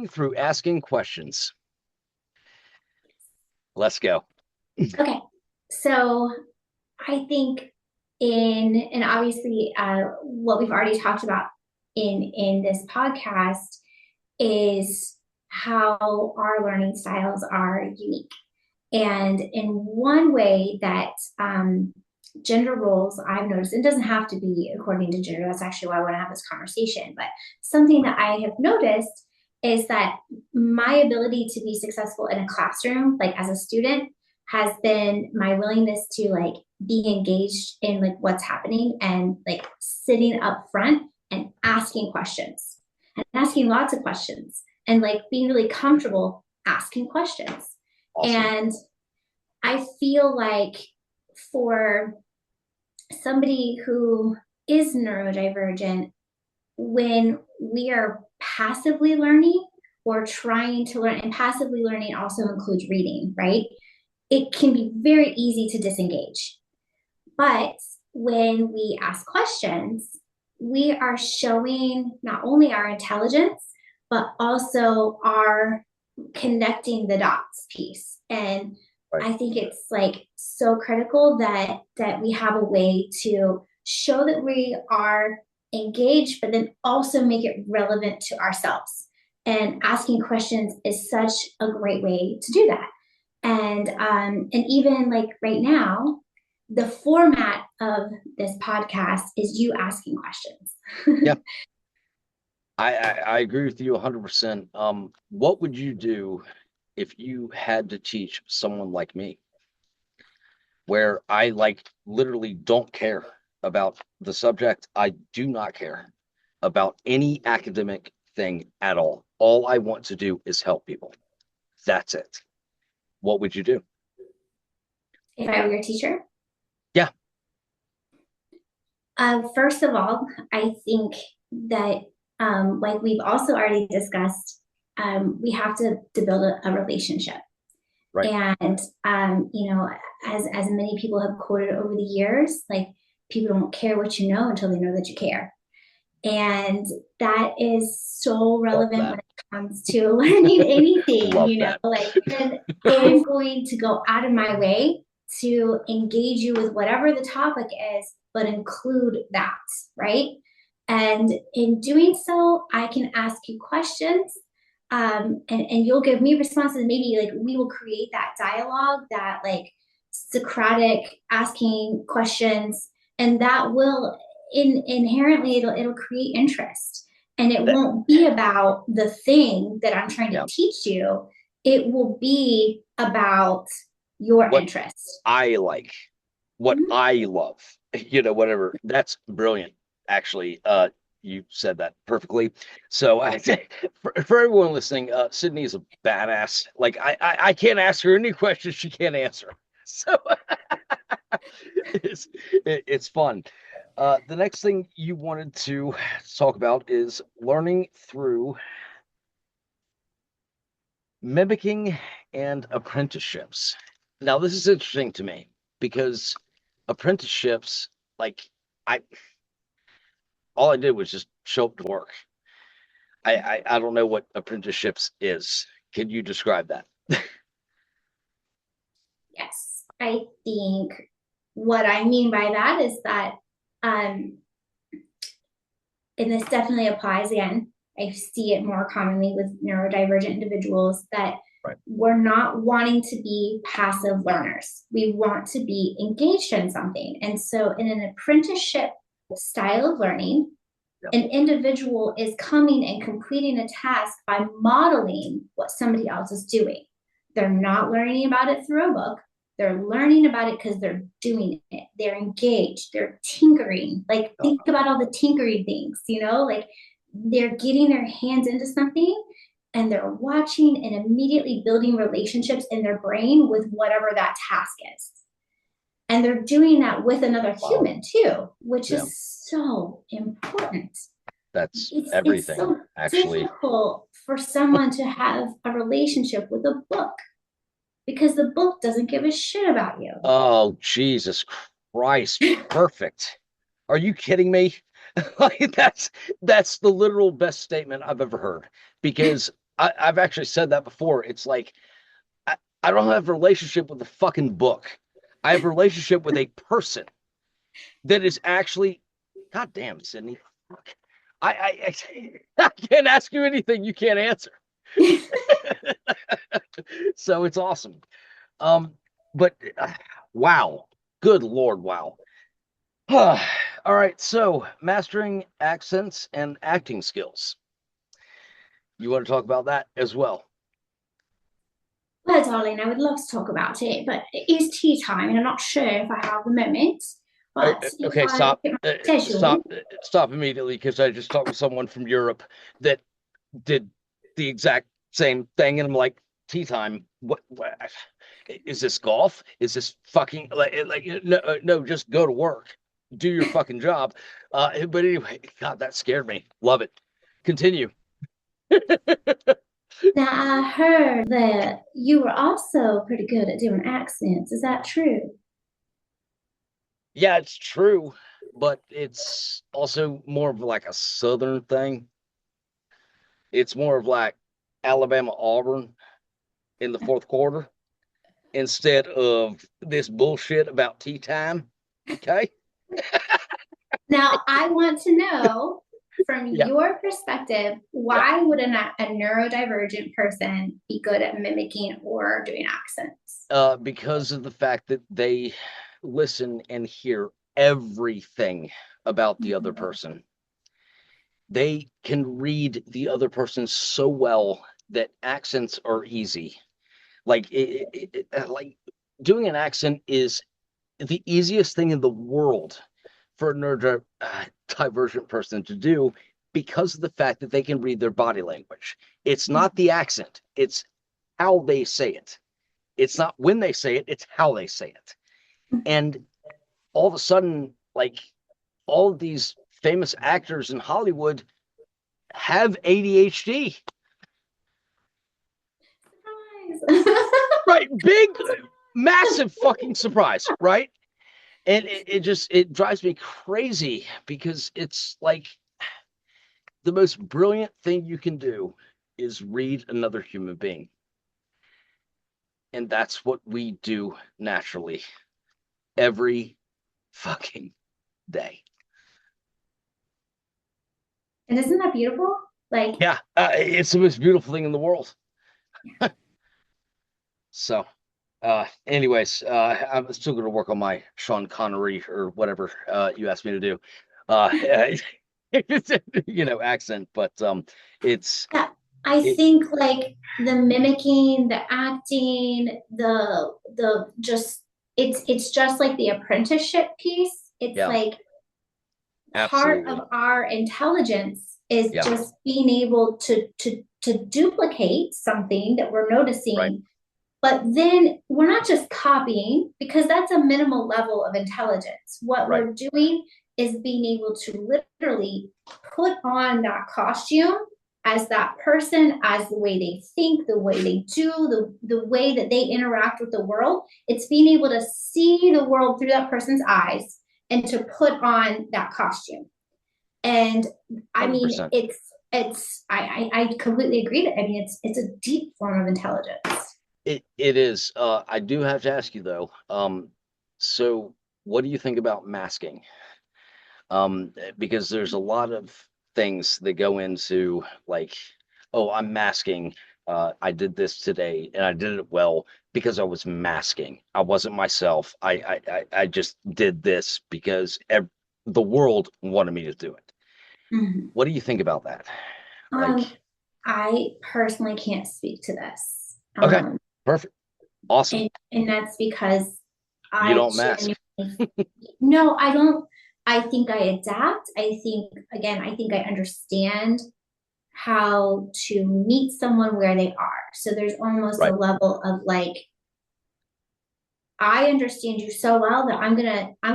learning through asking questions. Let's go. Okay, so I think and obviously what we've already talked about in this podcast is how our learning styles are unique. And in one way that gender roles I've noticed, it doesn't have to be according to gender, that's actually why I want to have this conversation, but something that I have noticed is that my ability to be successful in a classroom, like as a student, has been my willingness to like be engaged in like what's happening and like sitting up front and asking questions and asking lots of questions and like being really comfortable asking questions. Awesome. And I feel like for somebody who is neurodivergent, when we are passively learning or trying to learn, and passively learning also includes reading, right? It can be very easy to disengage. But when we ask questions, we are showing not only our intelligence, but also our connecting the dots piece. And Right. I think it's like so critical that we have a way to show that we are engaged, but then also make it relevant to ourselves. And asking questions is such a great way to do that. And even like right now, the format of this podcast is you asking questions. Yeah, I agree with you 100%. What would you do if you had to teach someone like me, where I like literally don't care about the subject? I do not care about any academic thing at all. All I want to do is help people. That's it. What would you do? If I were your teacher, Yeah, first of all, I think that like we've also already discussed, we have to build a relationship. right. And you know, as many people have quoted over the years, like people don't care what you know until they know that you care. And that is so Love relevant when that. it comes to learning anything, Love you know, that. like, and I'm going to go out of my way to engage you with whatever the topic is, but include that, right? And in doing so, I can ask you questions, and you'll give me responses. And maybe like we will create that dialogue, that like Socratic asking questions, and that will inherently it'll create interest, and it That, won't be about the thing that I'm trying to yeah. teach you. It will be about your What interest. I like, what Mhm. I love, whatever. That's brilliant. Actually, you said that perfectly. So I think for everyone listening, Sydney is a badass. Like I can't ask her any questions she can't answer. So it's it's fun. The next thing you wanted to talk about is learning through mimicking and apprenticeships. Now, this is interesting to me because apprenticeships, like I, all I did was just show up to work. I don't know what apprenticeships is. Can you describe that? Yes, I think what I mean by that is that, um, and this definitely applies again. I see it more commonly with neurodivergent individuals that Right. we're not wanting to be passive learners. We want to be engaged in something. And so, in an apprenticeship style of learning, Yeah. an individual is coming and completing a task by modeling what somebody else is doing. They're not learning about it through a book. They're learning about it because they're doing it. They're engaged. They're tinkering. Like, think about all the tinkering things, you know, like they're getting their hands into something and they're watching and immediately building relationships in their brain with whatever that task is. And they're doing that with another Wow. human too, which Yeah. is so important. That's It's everything, so actually. difficult for someone to have a relationship with a book because the book doesn't give a shit about you. Oh, Jesus Christ. Perfect. Are you kidding me? Like that's the literal best statement I've ever heard. Because I've actually said that before. It's like I don't have a relationship with a fucking book. I have a relationship with a person that is actually, God damn, Sydney. Fuck. I can't ask you anything you can't answer. So it's awesome. Um, but wow, good Lord, wow. All right, so mastering accents and acting skills. You want to talk about that as well? Well, darling, I would love to talk about it, but it is tea time, and I'm not sure if I have the moment. But if Okay, I look stop, at my schedule, stop immediately because I just talked with someone from Europe that did the exact same thing, and I'm like, tea time. What is this golf? Is this fucking like no, no, just go to work, do your fucking job. But anyway, God, that scared me. Love it. Continue. now I heard that you were also pretty good at doing accents. Is that true? Yeah, it's true, but it's also more of like a southern thing. It's more of like Alabama Auburn in the fourth quarter instead of this bullshit about tea time. Okay. Now, I want to know from Yeah. your perspective, Yeah. why would a neurodivergent person be good at mimicking or doing accents? Because of the fact that they listen and hear everything about the other Mhm. person. They can read the other person so well that accents are easy. Like like doing an accent is the easiest thing in the world for a neurodivergent person to do because of the fact that they can read their body language. It's not the accent, it's how they say it. It's not when they say it, it's how they say it. And all of a sudden, like all of these famous actors in Hollywood have ADHD. Surprise. Right? Big, massive fucking surprise, right? And it just it drives me crazy because it's like the most brilliant thing you can do is read another human being. And that's what we do naturally every fucking day. And isn't that beautiful? Like, Yeah, it's the most beautiful thing in the world. So, anyways, I'm still going to work on my Sean Connery or whatever you asked me to do. Uh, accent, but it's yeah, I it, think like the mimicking, the acting, the just it's just like the apprenticeship piece. It's yeah, like part of absolutely, our intelligence is yeah, just being able to duplicate something that we're right, noticing, but then we're not just copying because that's a minimal level of intelligence. What right, we're doing is being able to literally put on that costume as that person, as the way they think, the way they do, the way that they interact with the world. It's being able to see the world through that person's eyes and to put on that costume. And I mean, 100%. I completely agree that I mean it's a deep form of intelligence. It is. I do have to ask you though. So what do you think about masking? Because there's a lot of things that go into like, oh, I'm masking. I did this today and I did it well because I was masking. I wasn't myself. I just did this because the world wanted me to do it. Mhm. What do you think about that? Um, Like, I personally can't speak to this. okay, perfect, awesome. And that's because You I don't mask. genuinely, no, I don't. I think I adapt. I think, again, I think I understand how to meet someone where they are. So there's almost a Right, level of like, I understand you so well that I'm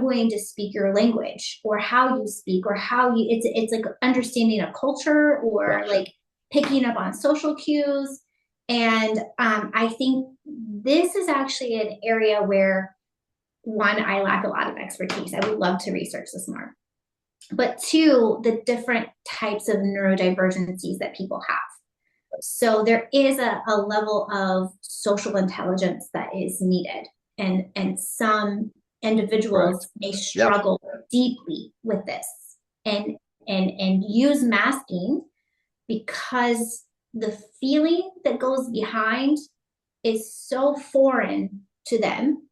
going to speak your language or how you speak or how you it's like understanding a culture or gotcha. like picking up on social cues. And I think this is actually an area where one, I lack a lot of expertise. I would love to research this more. But two, the different types of neurodivergencies that people have. So there is a level of social intelligence that is needed. And some Right. individuals may Yeah. struggle deeply with this and and use masking because the feeling that goes behind is so foreign to them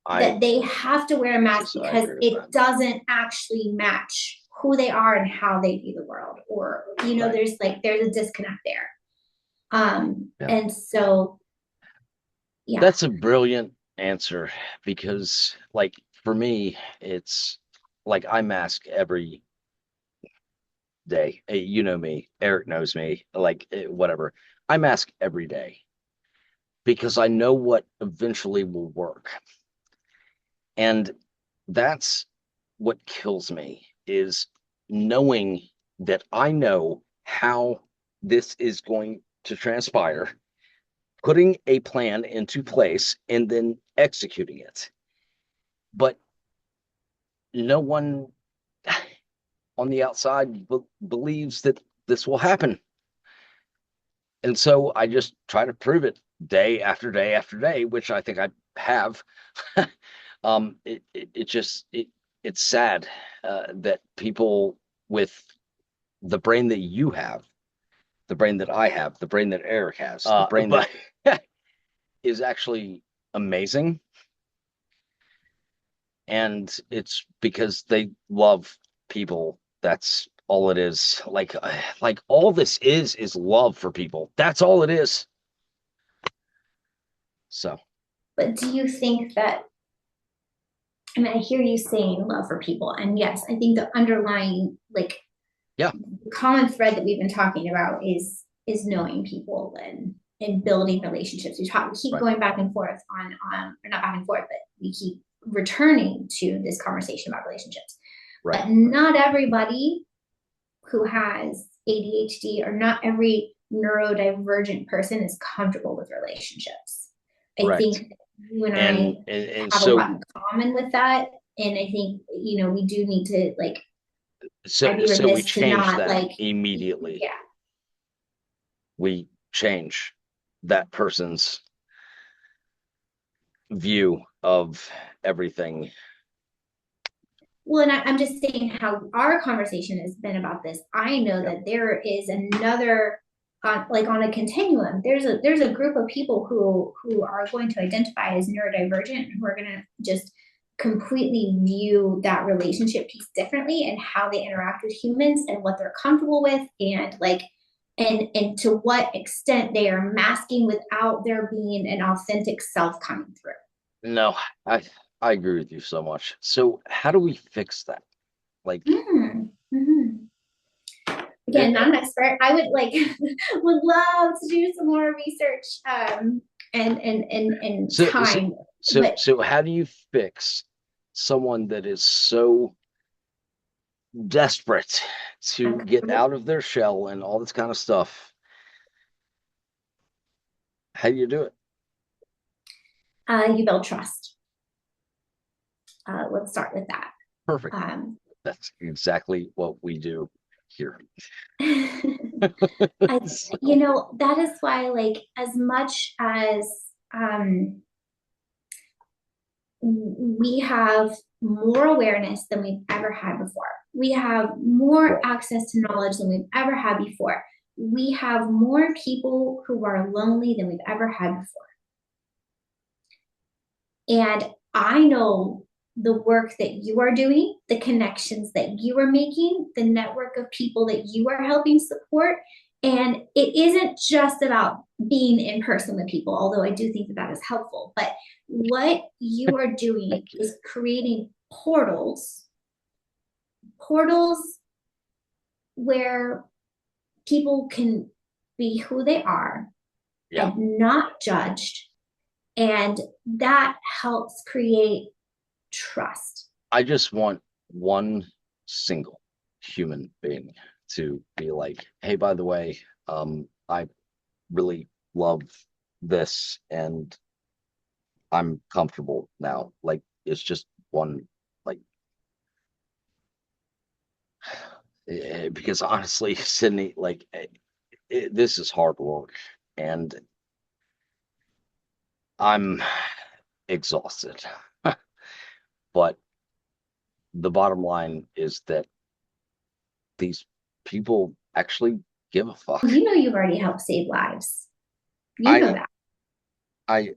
I that they have to wear a mask I because agree with it that. doesn't actually match who they are and how they view the world, or Right. there's a disconnect there. Yeah. And so yeah. That's a brilliant answer because, like, for me, it's like I mask every day. You know me, Eric knows me, like, whatever. I mask every day because I know what eventually will work. And that's what kills me is knowing that I know how this is going to transpire, putting a plan into place and then executing it. But no one on the outside believes that this will happen. And so I just try to prove it day after day after day, which I think I have. It just it's sad that people with the brain that you have, the brain that I have, the brain that Eric has, the brain But that is actually amazing. And it's because they love people. That's all it is. Like all this is love for people. That's all it is. So, But do you think that, I mean, I hear you saying love for people, and yes, I think the underlying yeah, common thread that we've been talking about is knowing people and building relationships. We keep right, going back and forth or not back and forth, but we keep returning to this conversation about relationships. right, But not everybody who has ADHD or not every neurodivergent person is comfortable with relationships. I correct. think you and I And have a so lot in common with that. And I think, we do need to I'd be so we remiss to change not that immediately. yeah. We change that person's view of everything. Well, and I'm just saying how our conversation has been about this. I know Yeah, that there is another, on a continuum. There's a group of people who are going to identify as neurodivergent, who are going to just completely view that relationship piece differently and how they interact with humans and what they're comfortable with, and and to what extent they are masking without there being an authentic self coming through. no, I I agree with you so much. So how do we fix that? Like, Mm-hmm. Again, it, not an expert. I would would love to do some more research and so so time, but so how do you fix someone that is so desperate to get okay. out of their shell and all this kind of stuff? How do you do it? You build trust. Let's start with that. Perfect. Um, That's exactly what we do here. I, So, that is why, as much as um, we have more awareness than we've ever had before. We have more right. access to knowledge than we've ever had before. We have more people who are lonely than we've ever had before. And I know the work that you are doing, the connections that you are making, the network of people that you are helping support. And it isn't just about being in person with people, although I do think that that is helpful. But what you are doing Thank you. is creating portals where people can be who they are Yeah. and not judged. And that helps create trust. I just want one single human being to be like, hey, by the way, I really love this and I'm comfortable now. Like it's just one, like, because honestly, Sydney, like, this is hard work, and I'm exhausted. But the bottom line is that these people actually give a fuck. You know, you've already helped save lives. You know I that. I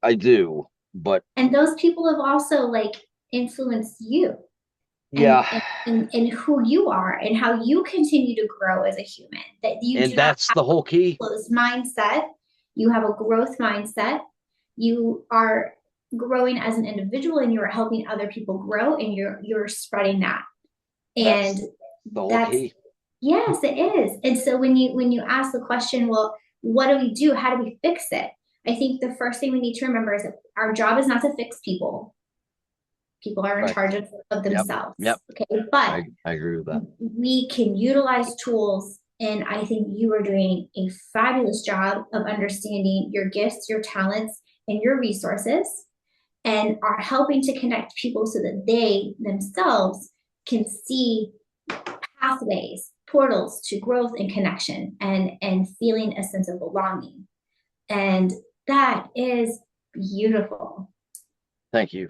I do, but And those people have also like influenced you and yeah, and who you are and how you continue to grow as a human. That you and do not that's the whole key. closed mindset. You have a growth mindset. You are growing as an individual and you're helping other people grow and you're spreading that. And That's the whole that's key. yes, it is. And so when you ask the question, well, what do we do? How do we fix it? I think the first thing we need to remember is that our job is not to fix people. People are in Right. charge of Yep. themselves. Yep. Okay. But I agree with that. we can utilize tools. And I think you are doing a fabulous job of understanding your gifts, your talents, and your resources, and are helping to connect people so that they themselves can see pathways, portals to growth and connection and feeling a sense of belonging. And that is beautiful. Thank you.